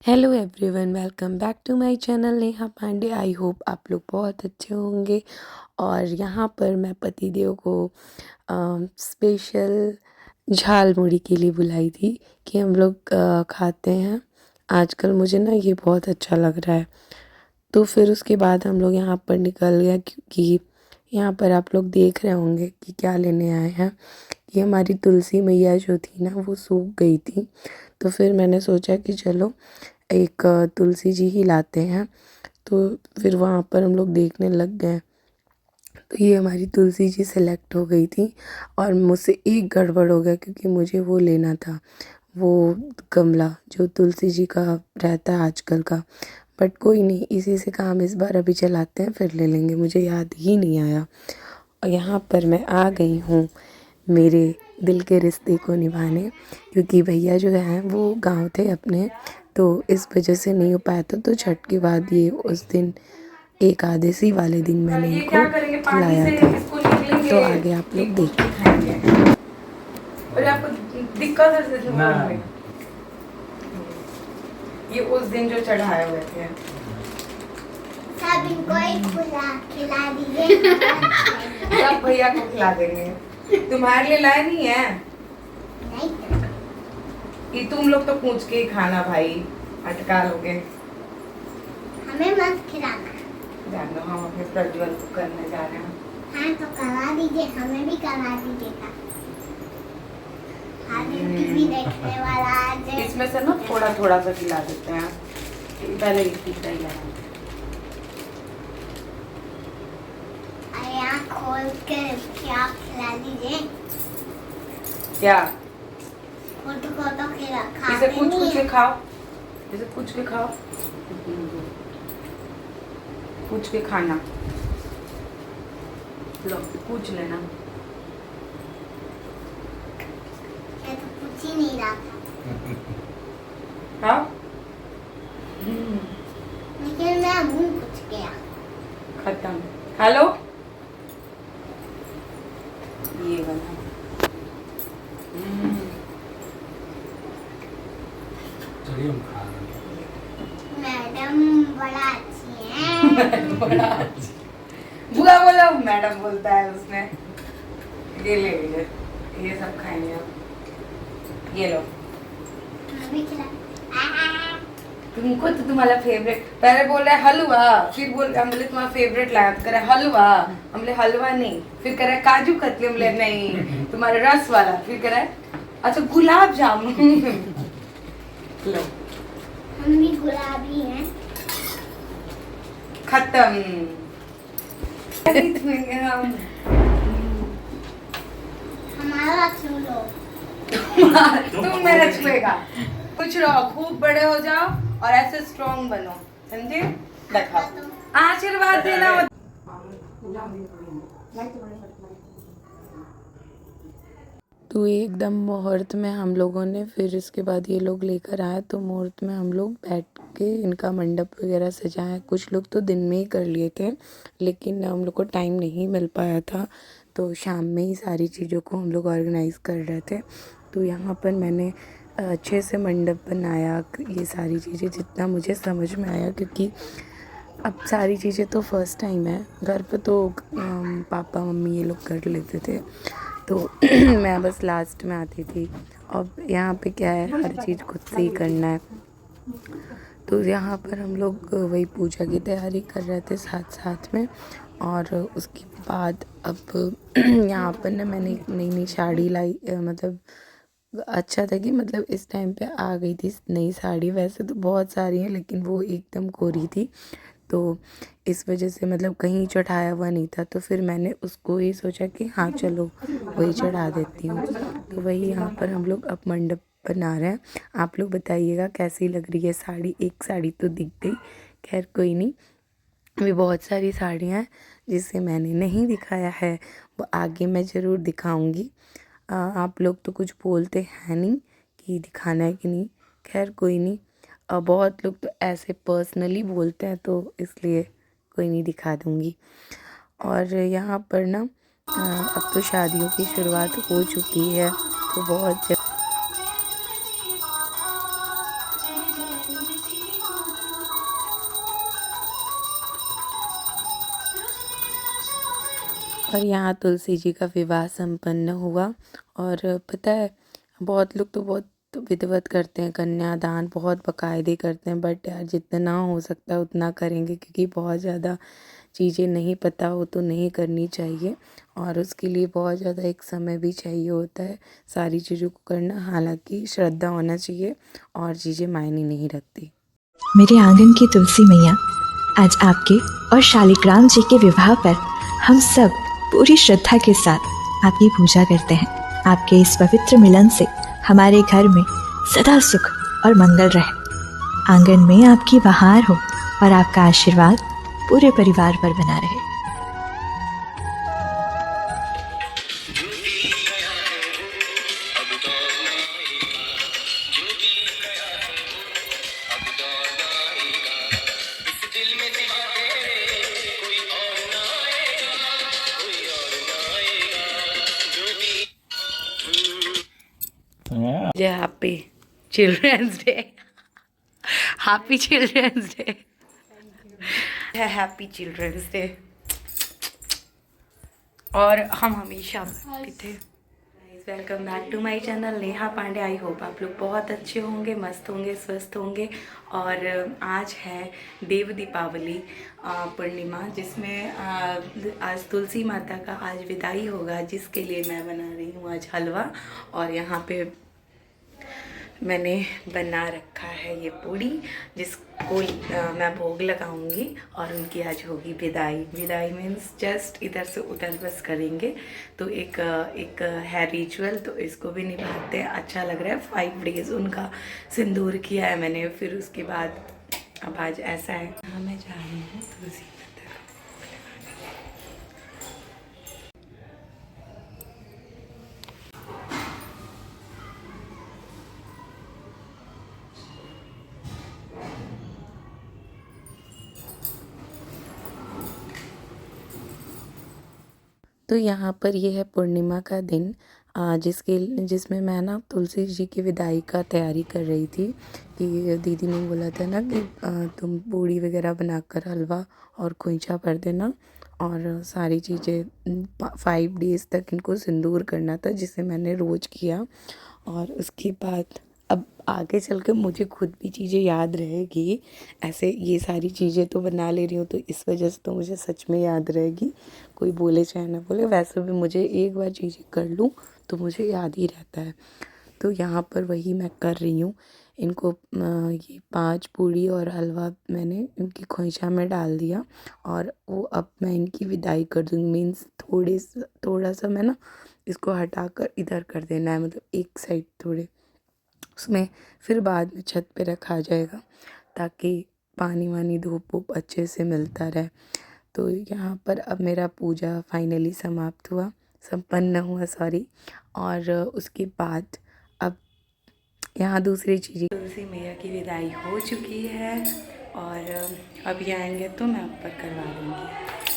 Hello everyone, welcome back to my channel Neha Pandey. I hope आप लोग बहुत अच्छे होंगे। और यहाँ पर मैं पतिदेव को स्पेशल झाल मुड़ी के लिए बुलाई थी कि हम लोग खाते हैं आजकल। मुझे ना ये बहुत अच्छा लग रहा है। तो फिर उसके बाद हम लोग यहाँ पर निकल गए, क्योंकि यहाँ पर आप लोग देख रहे होंगे कि क्या लेने आए हैं। ये हमारी तुलसी मैया जो थी ना, वो सूख गई थी। तो फिर मैंने सोचा कि चलो एक तुलसी जी ही लाते हैं। तो फिर वहाँ पर हम लोग देखने लग गए। तो ये हमारी तुलसी जी सेलेक्ट हो गई थी और मुझसे एक गड़बड़ हो गया, क्योंकि मुझे वो लेना था, वो गमला जो तुलसी जी का रहता है आजकल का। बट कोई नहीं, इसी से काम इस बार अभी चलाते हैं, फिर ले लेंगे। मुझे याद ही नहीं आया। और यहाँ पर मैं आ गई हूँ मेरे दिल के रिश्ते को निभाने, क्योंकि भैया जो हैं वो गांव थे अपने, तो इस वजह से नहीं हो पाया था। तो छठ के बाद ये उस दिन एकादशी वाले दिन मैंने इनको खिलाया था। तो आगे आप लोग देखें। और आपको दिक्कत है ये उस दिन जो चढ़ाए हुए थे। सब इनको खिला दीजिए। सब भैया को खिला देंगे। तुम्हारे लिए लाए नहीं है? नहीं, ये तुम लोग तो पूछ के ही खाना भाई, अटका लोगे। हमें मत खिलाना। जानो, हम अपने प्रज्वल को करने जा रहे हैं। हाँ तो करा दीजिए, हमें भी करा दीजिएगा। टीवी देखने वाला आज। इसमें से ना थोड़ा थोड़ा सा खिला देते हैं। पहले इतनी सही है। आँख खोल के क्या खिला दीजिए। क्या फोटो फोटो खिला इसे कुछ कुछ के खाओ, इसे कुछ के खाओ, कुछ के खाना। लो कुछ लेना। मैं तो कुछ ही नहीं रहा हाँ लेकिन मैं मुंह कुछ गया। खत्म। हेलो, ये वाला। चलिए हम खा रहे हैं। मैडम बड़ा अच्छी है। बड़ा बुआ बोला, मैडम बोलता है उसने। ये ले लीजिए, ये सब खाएंगे आप। ये लो। मैं भी खिला। तुमको तो तुम्हारा फेवरेट, पहले बोल रहा है हलवा, फिर बोल रहा हमले तुम्हारा फेवरेट लाया, तो करे हलवा, हमले हलवा नहीं, फिर करे काजू कतली, हमले नहीं तुम्हारे रस वाला, फिर करे अच्छा गुलाब जामुन। लो हम भी गुलाबी हैं। खत्म। हमारा छू लो। तुम मेरा छुएगा। कुछ रहो, खूब बड़े हो जाओ और ऐसे स्ट्रॉन्ग बनो, समझे? देखो आशीर्वाद देना। तो एकदम मुहूर्त में हम लोगों ने, फिर इसके बाद ये लोग लेकर आए, तो मुहूर्त में हम लोग बैठ के इनका मंडप वगैरह सजाया। कुछ लोग तो दिन में ही कर लिए थे, लेकिन हम लोग को टाइम नहीं मिल पाया था, तो शाम में ही सारी चीज़ों को हम लोग ऑर्गेनाइज़ कर रहे थे। तो यहाँ पर मैंने अच्छे से मंडप बनाया, ये सारी चीज़ें जितना मुझे समझ में आया, क्योंकि अब सारी चीज़ें तो फर्स्ट टाइम है। घर पे तो पापा मम्मी ये लोग कर लेते थे, तो मैं बस लास्ट में आती थी। अब यहाँ पे क्या है, हर चीज़ खुद से ही करना है। तो यहाँ पर हम लोग वही पूजा की तैयारी कर रहे थे साथ साथ में। और उसके बाद अब यहाँ पर ना मैंने एक नई नई साड़ी लाई, मतलब अच्छा था कि मतलब इस टाइम पे आ गई थी नई साड़ी। वैसे तो बहुत सारी हैं, लेकिन वो एकदम कोरी थी, तो इस वजह से मतलब कहीं चढ़ाया हुआ नहीं था। तो फिर मैंने उसको ही सोचा कि हाँ चलो वही चढ़ा देती हूँ। तो वही यहाँ पर हम लोग अब मंडप बना रहे हैं। आप लोग बताइएगा कैसी लग रही है साड़ी। एक साड़ी तो दिख गई, खैर कोई नहीं, अभी बहुत सारी साड़ियाँ हैं जिसे मैंने नहीं दिखाया है, वो आगे मैं ज़रूर दिखाऊंगी। आप लोग तो कुछ बोलते हैं नहीं कि दिखाना है कि नहीं, खैर कोई नहीं। बहुत लोग तो ऐसे पर्सनली बोलते हैं, तो इसलिए कोई नहीं, दिखा दूँगी। और यहाँ पर ना अब तो शादियों की शुरुआत हो चुकी है, तो बहुत और यहाँ तुलसी जी का विवाह संपन्न हुआ। और पता है, बहुत लोग तो बहुत विधिवत करते हैं, कन्यादान बहुत बाकायदे करते हैं, बट यार जितना हो सकता है उतना करेंगे, क्योंकि बहुत ज़्यादा चीज़ें नहीं पता हो तो नहीं करनी चाहिए, और उसके लिए बहुत ज़्यादा एक समय भी चाहिए होता है सारी चीज़ों को करना। हालांकि श्रद्धा होना चाहिए और चीज़ें मायने नहीं रखती। मेरे आंगन की तुलसी मैया, आज आपके और शालिग्राम जी के विवाह पर हम सब पूरी श्रद्धा के साथ आपकी पूजा करते हैं। आपके इस पवित्र मिलन से हमारे घर में सदा सुख और मंगल रहे। आंगन में आपकी बहार हो और आपका आशीर्वाद पूरे परिवार पर बना रहे। Happy children's day, happy children's day, happy children's day. और हम हमेशा हैप्पी थे। Welcome back to my channel Neha Pandey. I hope आप लोग बहुत अच्छे होंगे, मस्त होंगे, स्वस्थ होंगे। और आज है देव दीपावली पूर्णिमा, जिसमें आज तुलसी माता का आज विदाई होगा, जिसके लिए मैं बना रही हूँ आज हलवा। और यहाँ पे मैंने बना रखा है ये पूड़ी, जिसको मैं भोग लगाऊंगी, और उनकी आज होगी विदाई। विदाई मीन्स जस्ट इधर से उधर बस करेंगे। तो एक है रिचुअल, तो इसको भी निभाते हैं। अच्छा लग रहा है। 5 डेज़ उनका सिंदूर किया है मैंने। फिर उसके बाद अब आज ऐसा है। हाँ, मैं जा रही हूँ तुलसी माता का भोग लगाने। तो यहाँ पर ये है पूर्णिमा का दिन, जिसमें मैं ना तुलसी जी की विदाई का तैयारी कर रही थी। कि दीदी ने बोला था ना कि तुम पूड़ी वगैरह बनाकर हलवा और खोइंचा भर देना, और सारी चीज़ें 5 डेज़ तक इनको सिंदूर करना था, जिसे मैंने रोज़ किया। और उसके बाद अब आगे चल के मुझे खुद भी चीज़ें याद रहेगी। ऐसे ये सारी चीज़ें तो बना ले रही हूँ, तो इस वजह से तो मुझे सच में याद रहेगी, कोई बोले चाहे ना बोले। वैसे भी मुझे एक बार चीज़ें कर लूँ तो मुझे याद ही रहता है। तो यहाँ पर वही मैं कर रही हूँ। इनको ये 5 पूड़ी और हलवा मैंने इनकी खोइंचा में डाल दिया, और वो अब मैं इनकी विदाई कर दूँगी। मीन्स थोड़ा सा मैं ना इसको हटाकर इधर कर देना है, मतलब एक साइड थोड़े उसमें। फिर बाद में छत पे रखा जाएगा, ताकि पानी वानी धूप वूप अच्छे से मिलता रहे। तो यहाँ पर अब मेरा पूजा फाइनली संपन्न हुआ सॉरी। और उसके बाद अब यहाँ दूसरी चीज़ें, तुलसी मैया की विदाई हो चुकी है, और अब ये आएंगे तो मैं ऊपर करवा दूँगी।